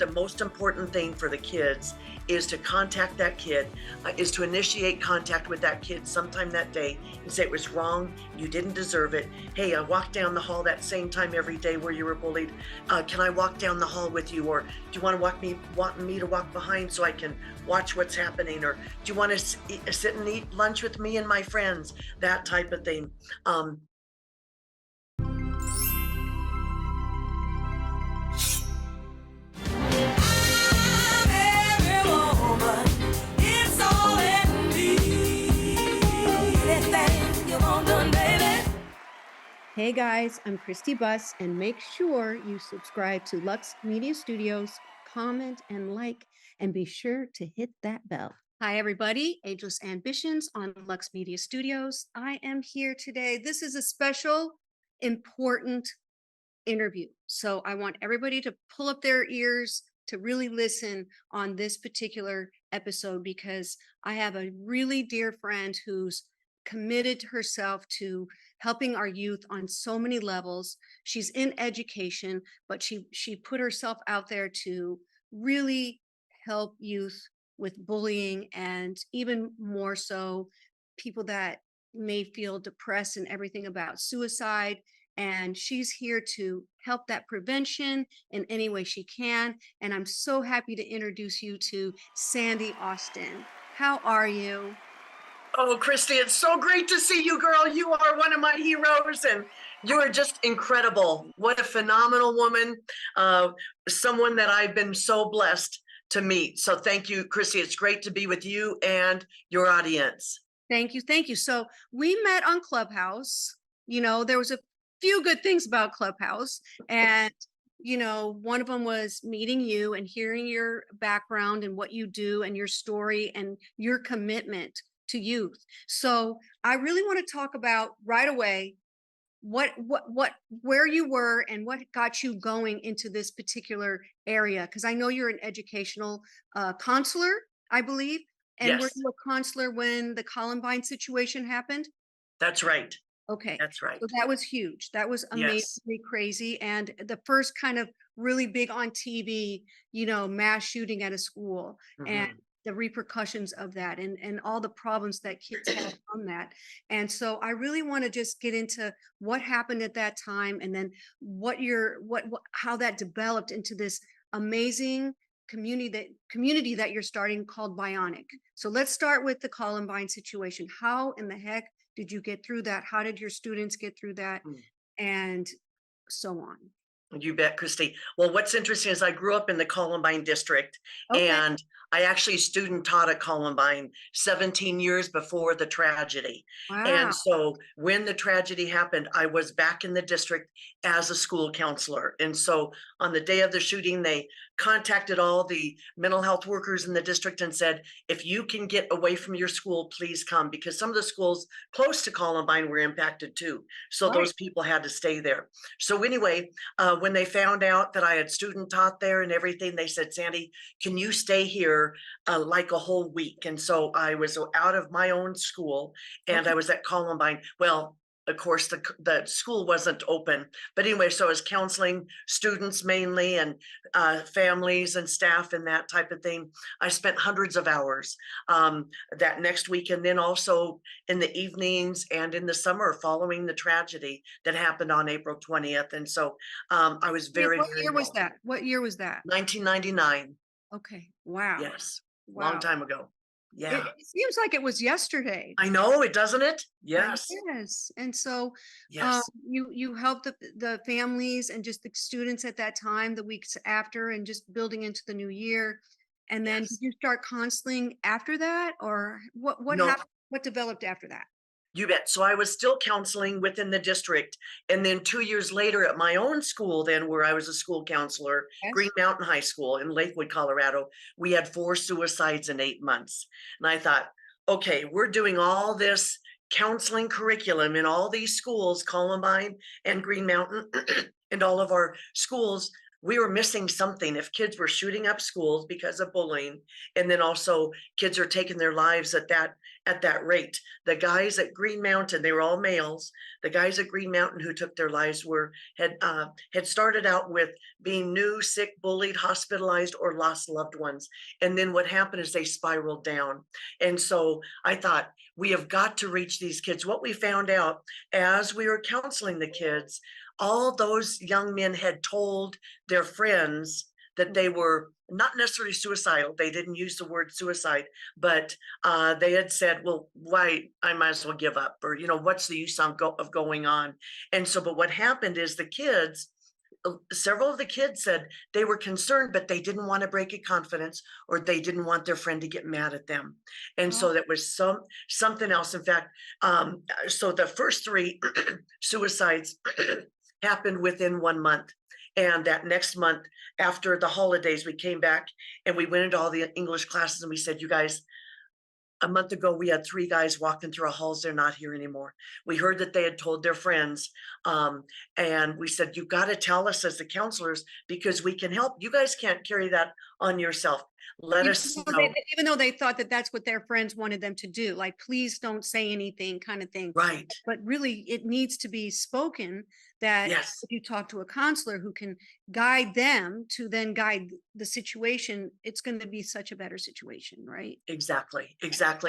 the most important thing for the kids is to contact that kid, is to initiate contact with that kid sometime that day and say it was wrong, you didn't deserve it. Hey, I walked down the hall that same time every day where you were bullied. Can I walk down the hall with you? Or do you want me to walk behind so I can watch what's happening? Or do you want to sit and eat lunch with me and my friends? That type of thing. Hey guys, I'm Christy Buss, and make sure you subscribe to Lux Media Studios, comment and like, and be sure to hit that bell. Hi everybody, Ageless Ambitions on Lux Media Studios. I am here today. This is a special, important interview. So I want everybody to pull up their ears to really listen on this particular episode, because I have a really dear friend who's committed herself to helping our youth on so many levels. She's in education, but she put herself out there to really help youth with bullying, and even more so people that may feel depressed and everything about suicide. And she's here to help that prevention in any way she can. And I'm so happy to introduce you to Sandy Austin. How are you? Oh, Christy, it's so great to see you, girl. You are one of my heroes, and you are just incredible. What a phenomenal woman, someone that I've been so blessed to meet. So thank you, Christy. It's great to be with you and your audience. Thank you. Thank you. So we met on Clubhouse. You know, there was a few good things about Clubhouse, and one of them was meeting you and hearing your background and what you do and your story and your commitment to youth. So I really want to talk about right away where you were and what got you going into this particular area, because I know you're an educational counselor, I believe. And Yes. Were you a counselor when the Columbine situation happened? That's right. Okay. That's right. So that was huge. That was amazingly crazy. And the first kind of really big on TV, mass shooting at a school, and the repercussions of that, and all the problems that kids have from that. And so I really want to just get into what happened at that time, and then how that developed into this amazing community that you're starting called BIONIC. So let's start with the Columbine situation. How in the heck did you get through that? How did your students get through that? And so on. You bet, Christy. Well, what's interesting is I grew up in the Columbine district, and I actually student taught at Columbine 17 years before the tragedy. Wow. And so when the tragedy happened, I was back in the district as a school counselor. And so on the day of the shooting, they contacted all the mental health workers in the district and said, if you can get away from your school, please come, because some of the schools close to Columbine were impacted too. So those people had to stay there. So anyway, when they found out that I had student taught there and everything, they said, Sandy, can you stay here like a whole week? And so I was out of my own school, and I was at Columbine. Well, of course, the school wasn't open. But anyway, so I was counseling students mainly, and families and staff and that type of thing. I spent hundreds of hours that next week, and then also in the evenings and in the summer following the tragedy that happened on April 20th. And so I was very, What year was that? What year was that? 1999. Okay. Wow. Yes. Wow. Long time ago. Yeah. It seems like it was yesterday. I know it, doesn't it? Yes. Yes. And so Yes. you helped the families and just the students at that time, the weeks after, and just building into the new year. And then did you start counseling after that, or what No. happened? What developed after that? You bet. So I was still counseling within the district. And then 2 years later at my own school, then where I was a school counselor, Green Mountain High School in Lakewood, Colorado, we had 4 suicides in 8 months. And I thought, okay, we're doing all this counseling curriculum in all these schools, Columbine and Green Mountain and all of our schools. we were missing something if kids were shooting up schools because of bullying, and then also kids are taking their lives at that rate. The guys at Green Mountain, they were all males. The guys at Green Mountain who took their lives had started out with being new, sick, bullied, hospitalized, or lost loved ones. And then what happened is they spiraled down. And so I thought, we have got to reach these kids. What we found out as we were counseling the kids, all those young men had told their friends that they were not necessarily suicidal. They didn't use the word suicide, but they had said, well, why, I might as well give up, or, what's the use of going on? And so, but what happened is the kids, several of the kids said they were concerned, but they didn't want to break a confidence, or they didn't want their friend to get mad at them. And so that was something else. In fact, so the first three suicides happened within 1 month. And that next month, after the holidays, we came back and we went into all the English classes and we said, you guys, a month ago, we had 3 guys walking through our halls. They're not here anymore. We heard that they had told their friends. And we said, you got to tell us as the counselors, because we can help. You guys can't carry that on yourself. Let us know. Even though they thought that that's what their friends wanted them to do, like, please don't say anything kind of thing. Right. But really, it needs to be spoken that Yes. if you talk to a counselor who can guide them to then guide the situation, it's going to be such a better situation, right? Exactly.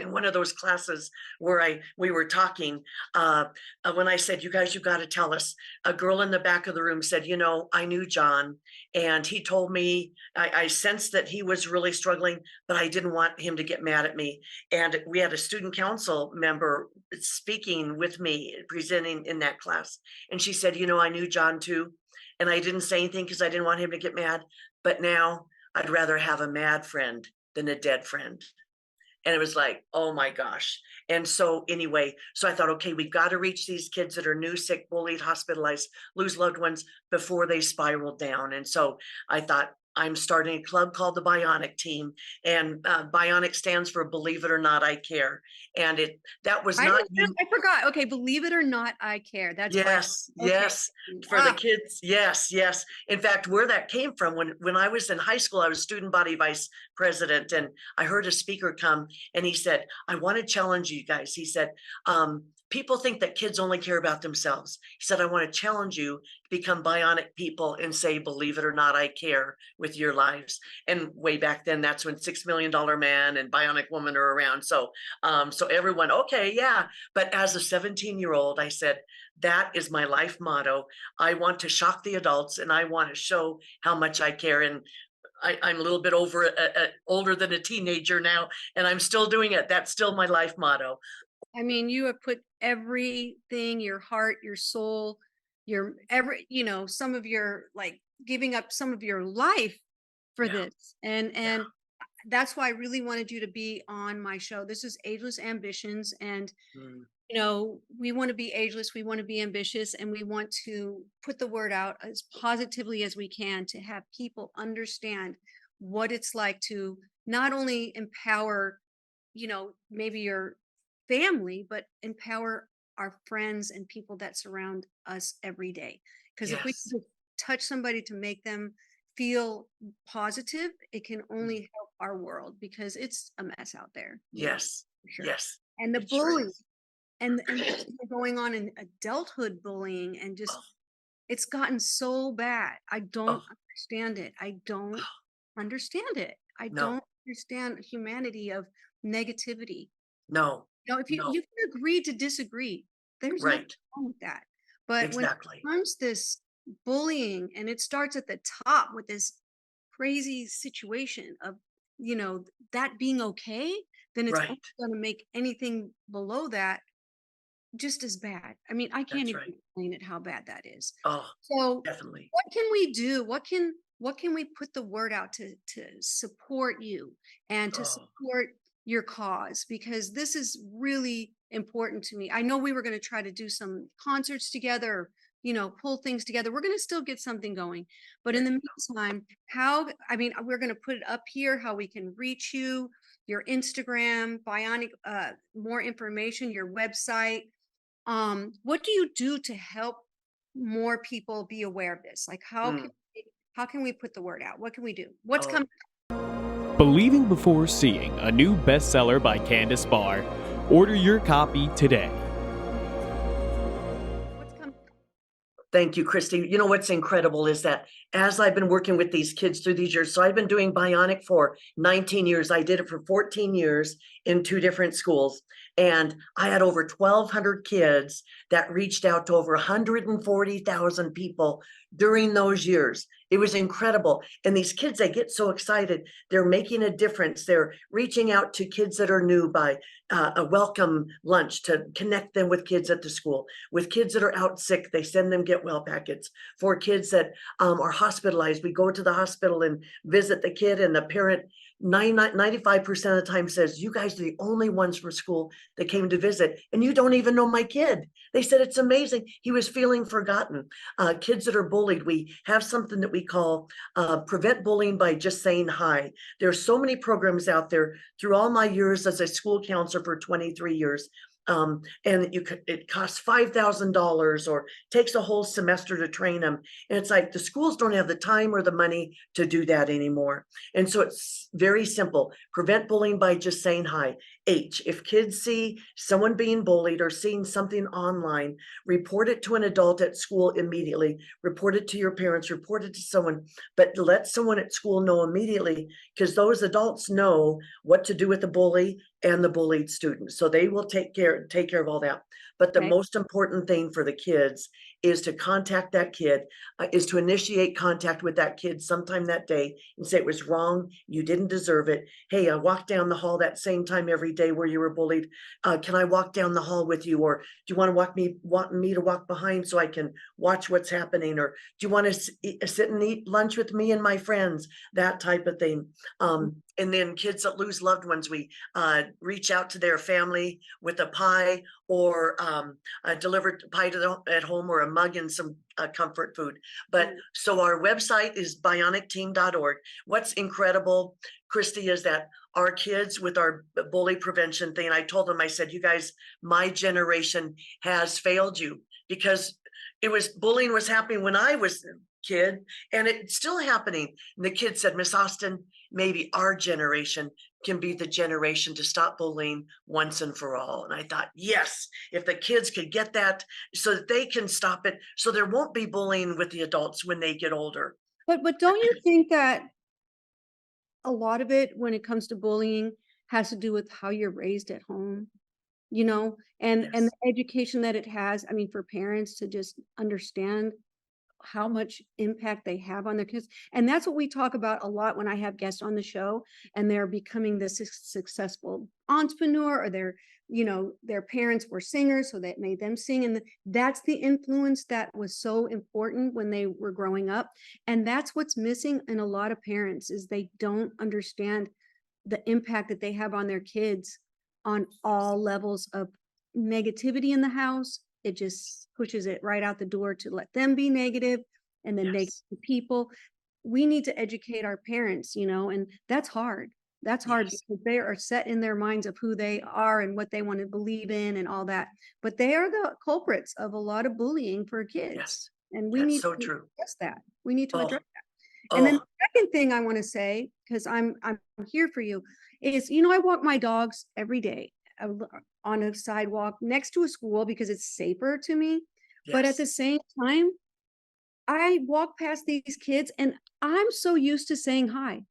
In one of those classes where we were talking, when I said, you guys, you got to tell us, a girl in the back of the room said, I knew John, and he told me, I sensed that he was really struggling, but I didn't want him to get mad at me. And we had a student council member speaking with me, presenting in that class. And she said, I knew John too. And I didn't say anything because I didn't want him to get mad. But now I'd rather have a mad friend than a dead friend. And it was like, oh my gosh. And so anyway, so I thought, okay, we've got to reach these kids that are new, sick, bullied, hospitalized, lose loved ones before they spiral down. And so I thought, I'm starting a club called the BIONIC team, and BIONIC stands for Believe It or Not, I Care. And that was not you. I forgot. Okay, Believe It or Not, I Care. That's yes, okay. yes, for the kids. Yes, yes. In fact, where that came from, when I was in high school, I was student body vice president, and I heard a speaker come, and he said, I want to challenge you guys. He said, people think that kids only care about themselves. He said, I want to challenge you to become bionic people and say, believe it or not, I care with your lives. And way back then, that's when $6 Million Man and Bionic Woman are around. So, so everyone, okay, yeah. But as a 17-year-old, I said, that is my life motto. I want to shock the adults, and I want to show how much I care. And I'm a little bit older than a teenager now, and I'm still doing it. That's still my life motto. I mean, you have put everything, your heart, your soul, some of your, like, giving up some of your life for this. And that's why I really wanted you to be on my show. This is Ageless Ambitions. And, we want to be ageless, we want to be ambitious, and we want to put the word out as positively as we can to have people understand what it's like to not only empower, maybe your family, but empower our friends and people that surround us every day. Because if we can touch somebody to make them feel positive, it can only help our world, because it's a mess out there. Yes. Sure. Yes. And the bullying and what's going on in adulthood bullying, and just it's gotten so bad. I don't understand it. I don't understand it. I don't understand humanity of negativity. No. If you can agree to disagree, there's nothing wrong with that. But when it comes this bullying, and it starts at the top with this crazy situation of, that being okay, then it's going to make anything below that just as bad. I mean, I can't even explain it how bad that is. So definitely. What can we do? What can we put the word out to support you and to support your cause? Because this is really important to me. I know we were going to try to do some concerts together, pull things together. We're going to still get something going. But in the meantime, we're going to put it up here, how we can reach you, your Instagram, BIONIC, more information, your website. What do you do to help more people be aware of this? Like, how How can we put the word out? What can we do? What's Oh. coming? Believing Before Seeing, a new bestseller by Candace Barr. Order your copy today. What's coming? Thank you, Christy. You know, what's incredible is that as I've been working with these kids through these years, so I've been doing BIONIC for 19 years. I did it for 14 years in 2 different schools. And I had over 1,200 kids that reached out to over 140,000 people during those years. It was incredible. And these kids, they get so excited. They're making a difference. They're reaching out to kids that are new by a welcome lunch to connect them with kids at the school. With kids that are out sick, they send them get well packets. For kids that are hospitalized, we go to the hospital and visit the kid, and the parent 95% of the time says, you guys are the only ones from school that came to visit, and you don't even know my kid. They said, it's amazing. He was feeling forgotten. Kids that are bullied, we have something that we call Prevent Bullying by Just Saying Hi. There's so many programs out there through all my years as a school counselor for 23 years. And it costs $5,000 or takes a whole semester to train them. And it's like the schools don't have the time or the money to do that anymore. And so it's very simple. Prevent bullying by just saying hi. H, if kids see someone being bullied or seeing something online, report it to an adult at school immediately. Report it to your parents, report it to someone, but let someone at school know immediately, because those adults know what to do with the bully and the bullied students. So they will take care of all that. But the Okay. most important thing for the kids is to contact that kid, is to initiate contact with that kid sometime that day and say, it was wrong, you didn't deserve it. Hey, I walked down the hall that same time every day where you were bullied. Can I walk down the hall with you? Or do you want me to walk behind so I can watch what's happening? Or do you want to sit and eat lunch with me and my friends? That type of thing. And then kids that lose loved ones, we reach out to their family with a pie or a delivered pie at home, or a mug and some comfort food. But so our website is bionicteam.org. What's incredible, Christy, is that our kids with our bully prevention thing, I told them, I said, you guys, my generation has failed you, because bullying was happening when I was a kid, and it's still happening. And the kid said, Miss Austin, maybe our generation can be the generation to stop bullying once and for all. And I thought, yes, if the kids could get that so that they can stop it, so there won't be bullying with the adults when they get older. But don't you think that a lot of it, when it comes to bullying, has to do with how you're raised at home? You know, and Yes. the education that it has. I mean, for parents to just understand how much impact they have on their kids. And that's what we talk about a lot when I have guests on the show, and they're becoming this successful entrepreneur, or their parents were singers, so that made them sing. And that's the influence that was so important when they were growing up. And that's what's missing in a lot of parents, is they don't understand the impact that they have on their kids on all levels of negativity in the house. It just pushes it right out the door to let them be negative, and then negative people. We need to educate our parents, and that's hard. That's hard because they are set in their minds of who they are and what they want to believe in and all that. But they are the culprits of a lot of bullying for kids. Yes. And we That's need so to true. address that. We need to Oh. address that. And then Oh, the second thing I want to say, because I'm here for you, is, I walk my dogs every day on a sidewalk next to a school because it's safer to me. But at yes. the same time, I walk past these kids and I'm so used to saying hi.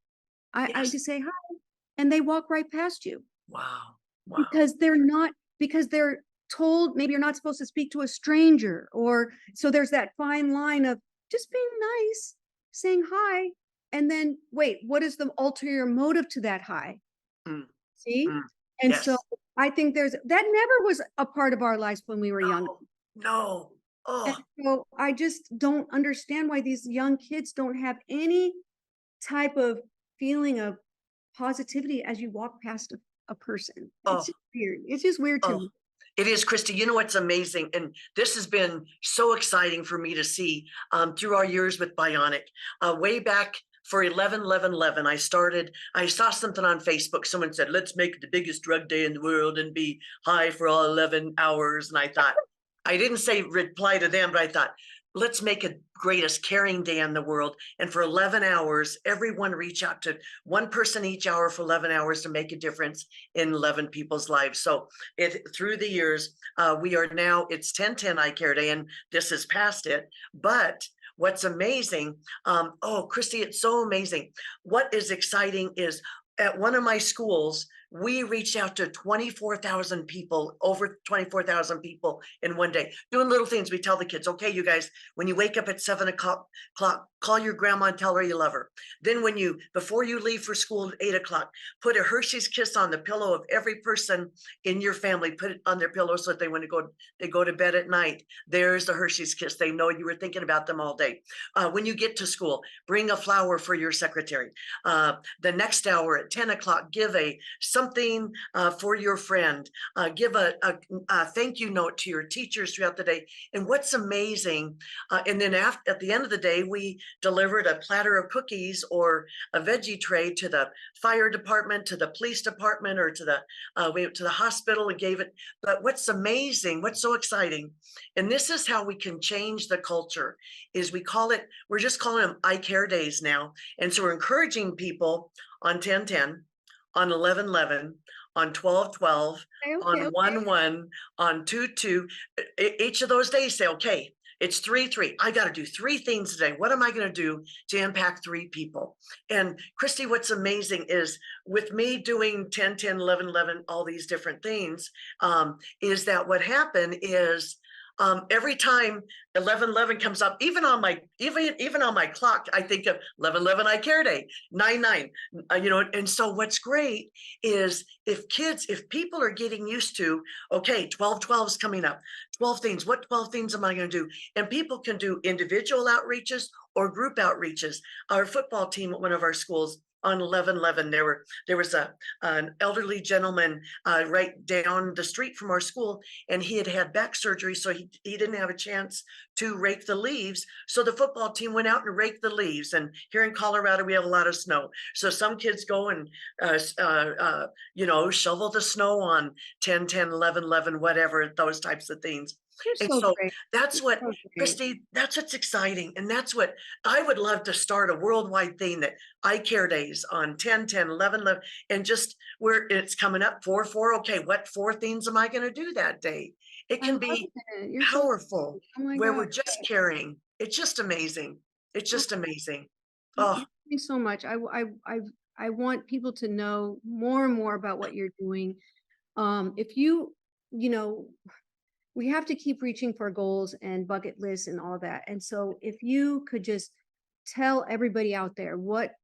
I Yes. just say hi, and they walk right past you Wow. Wow. because they're told maybe you're not supposed to speak to a stranger, or so there's that fine line of just being nice, saying hi, and then wait, what is the ulterior motive to that hi? Mm, See? mm, And yes. so I think that never was a part of our lives when we were young. No. And Oh, so I just don't understand why these young kids don't have any type of feeling of positivity as you walk past a person. oh, It's just weird. It's just weird to oh. me. It is, Christy. You know what's amazing? And this has been so exciting for me to see through our years with BIONIC. Way back for 11/11/11, I saw something on Facebook. Someone said, let's make it the biggest drug day in the world and be high for all 11 hours. And I thought, I didn't say reply to them, but I thought, let's make a greatest caring day in the world. And for 11 hours, everyone reach out to one person each hour for 11 hours to make a difference in 11 people's lives. So through the years, we are now, it's 10/10 Eye Care Day, and this is past it. But what's amazing, oh, Christy, it's so amazing. What is exciting is at one of my schools, we reached out to 24,000 people, over 24,000 people in one day, doing little things. We tell the kids, okay, you guys, when you wake up at 7 o'clock, call your grandma and tell her you love her. Then before you leave for school at 8 o'clock, put a Hershey's Kiss on the pillow of every person in your family, put it on their pillow so that they go to bed at night. There's the Hershey's Kiss. They know you were thinking about them all day. When you get to school, bring a flower for your secretary. The next hour at 10 o'clock, give something for your friend. Give a thank you note to your teachers throughout the day. And what's amazing, and then at the end of the day, we delivered a platter of cookies or a veggie tray to the fire department, to the police department, or to the hospital and gave it. But what's amazing, what's so exciting, and this is how we can change the culture, is we're just calling them Eye Care Days now. And so we're encouraging people on 10/10, on 11/11, on 12/12, on 1/1, on 2/2. Each of those days say, okay, it's 3/3. I got to do 3 things today. What am I going to do to impact 3 people? And Christy, what's amazing is with me doing 10/10, 11/11, all these different things, is that what happened is every time 11/11 comes up, even on my clock, I think of 11/11 Eye Care Day, 9/9, and so what's great is if people are getting used to, okay, 12/12 is coming up, 12 things, what 12 things am I going to do? And people can do individual outreaches or group outreaches. Our football team at one of our schools, on 11/11, there was an elderly gentleman right down the street from our school, and he had back surgery, so he didn't have a chance to rake the leaves. So the football team went out and raked the leaves. And here in Colorado, we have a lot of snow, so some kids go and shovel the snow on 10/10, 11/11, whatever, those types of things. You're And so so great. that's what, So great. Christy, that's what's exciting. And that's what I would love to start, a worldwide thing, that Eye Care Days on 10/10, 11/11, and just where it's coming up 4/4. Okay, what 4 things am I going to do that day? It I can love be it. You're so powerful, oh my where God. we're just caring. It's just amazing. It's just amazing. Oh, Thank you so much. I want people to know more and more about what you're doing. If you know, we have to keep reaching for goals and bucket lists and all that. And so if you could just tell everybody out there, what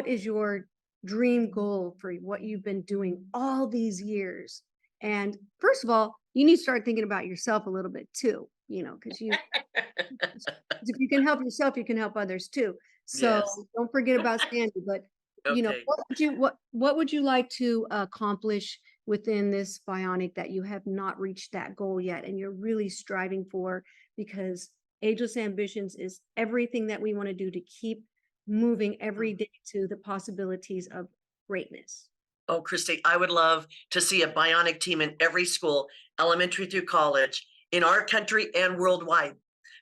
is your dream goal for what you've been doing all these years? And first of all, you need to start thinking about yourself a little bit too, because if you can help yourself, you can help others too. So yes. don't forget about Sandy, but Okay. what would you like to accomplish within this BIONIC that you have not reached that goal yet and you're really striving for? Because Ageless Ambitions is everything that we want to do to keep moving every day to the possibilities of greatness. Oh, Christy, I would love to see a bionic team in every school, elementary through college, in our country and worldwide,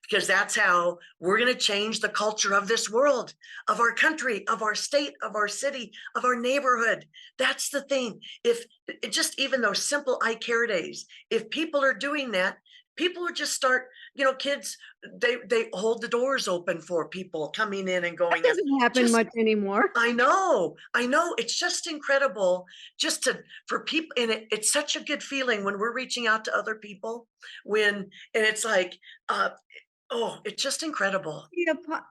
because that's how we're going to change the culture of this world, of our country, of our state, of our city, of our neighborhood. That's the thing. If just even those simple Eye Care Days, if people are doing that, people would just start, kids, they hold the doors open for people coming in and going. That doesn't happen much anymore. I know. It's just incredible for people. And it's such a good feeling when we're reaching out to other people and it's like, it's just incredible.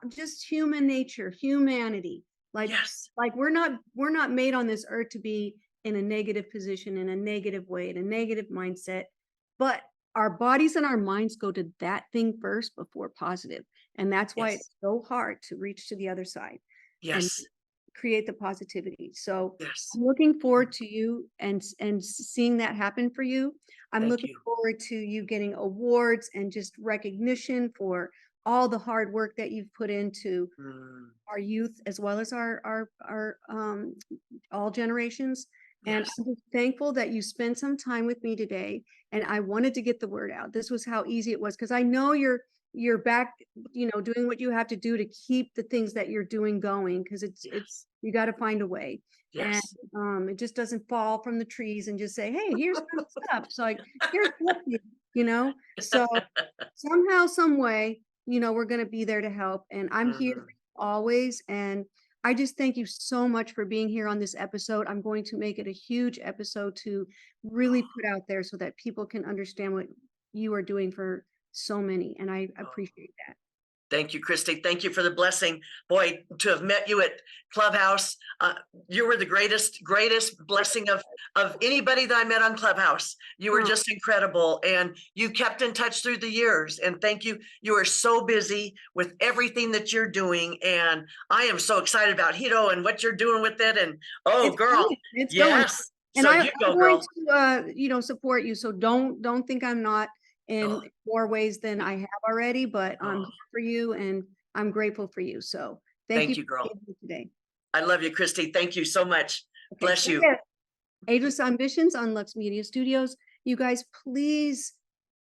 Just human nature, humanity. Yes. Like we're not made on this earth to be in a negative position, in a negative way, in a negative mindset, but our bodies and our minds go to that thing first before positive. And that's why it's so hard to reach to the other side. Yes. And create the positivity. So yes. I'm looking forward to you and seeing that happen for you. I'm looking forward to you getting awards and just recognition for all the hard work that you've put into our youth, as well as our all generations. And I'm just thankful that you spent some time with me today. And I wanted to get the word out. This was how easy it was, because I know you're you're back, doing what you have to do to keep the things that you're doing going, because it's you got to find a way. And Yes. it just doesn't fall from the trees and just say, hey, here's some stuff. So like, here's what you know. So somehow, some way, we're going to be there to help. And I'm here Mhm. always. And I just thank you so much for being here on this episode. I'm going to make it a huge episode to really put out there so that people can understand what you are doing for so many. And I Oh. appreciate that. Thank you, Christy. Thank you for the blessing. Boy, to have met you at Clubhouse, you were the greatest blessing of anybody that I met on Clubhouse. You were Oh, just incredible, and you kept in touch through the years. And thank you. You are so busy with everything that you're doing, and I am so excited about Hito and what you're doing with it. And oh, it's girl, going. It's going. yes. And So I'm you go, going girl. to, support you. So don't think I'm not in Oh, more ways than I have already, but I'm oh, here for you and I'm grateful for you. So thank thank you you, for girl. being here today. I love you, Christy. Thank you so much. Okay, Bless so you. yeah, Ageless Ambitions on Lux Media Studios. You guys, please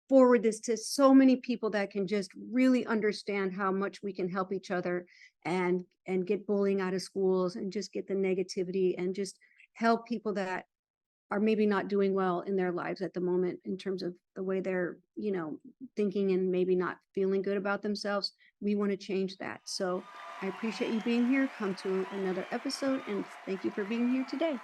forward this to so many people that can just really understand how much we can help each other and get bullying out of schools and just get the negativity and just help people that are maybe not doing well in their lives at the moment in terms of the way they're, thinking and maybe not feeling good about themselves. We want to change that. So I appreciate you being here. Come to another episode and thank you for being here today.